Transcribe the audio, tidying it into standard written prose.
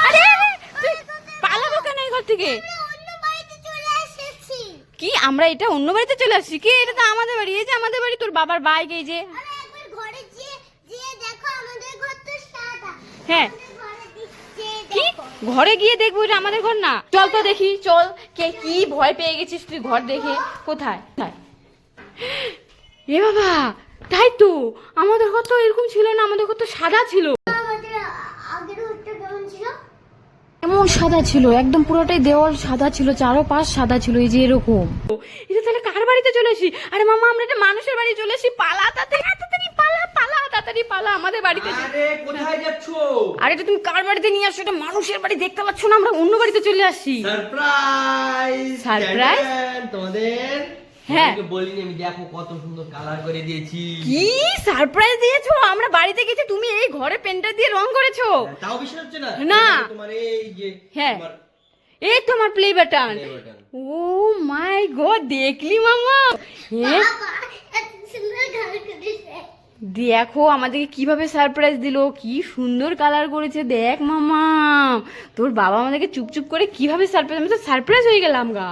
আরে তুই পালাবো কেন এই ঘর থেকে? কি আমরা এটা অন্য বাড়িতে চলে আসছি? কি এটা তো আমাদের বাড়ি, এই যে আমাদের বাড়ি, তোর বাবার বাইক, এই যে। হ্যাঁ কি ঘরে গিয়ে দেখবো এটা আমাদের ঘর না? চল তো দেখি, চল। কে কি ভয় পেয়ে গেছিস তুই ঘর দেখে? কোথায়? এ বাবা, তাই তো আমাদের ঘর তো এরকম ছিল না, আমাদের ঘর তো সাদা ছিল। এমন সাদা ছিল, একদম পুরোটাই দেওয়াল সাদা ছিল, চারোপাশ সাদা ছিল, এই যে এরকম। এটা তাহলে কার বাড়িতে চলে আসি? আরে মামা, আমরা একটা মানুষের বাড়ি চলে আসি। পালা তাড়াতাড়ি, পালা পালা তাড়াতাড়ি পালা আমাদের বাড়িতে। আরে কোথায় যাচ্ছো? আরে এটা তুমি কার বাড়িতে নিয়ে আসছো? এটা মানুষের বাড়ি, দেখতে পাচ্ছ না? আমরা অন্য বাড়িতে চলে আসছি। সারপ্রাইজ! সারপ্রাইজ? তোমাদের হ্যাঁ। তোমাকে বলিনি আমি, দেখো কত সুন্দর কালার করে দিয়েছি। কি সারপ্রাইজ দিয়েছো? আমরা বাড়িতে গেছি, তুমি এই ঘরে পেন্টার দিয়ে রং করেছো? তাও বিশ্বাস হচ্ছে না? না। তোমার এই যে হ্যাঁ, তোমার এই তোমার প্লে বাটন। play button। ও মাই গড, দেখলি মামা? দেখো আমাদেরকে কিভাবে সারপ্রাইজ দিলো, কি সুন্দর কালার করেছে। দেখ মামা, তোর বাবা আমাদেরকে চুপচুপ করে কিভাবে সারপ্রাইজ, আমি তো সারপ্রাইজ হয়ে গেলাম গা।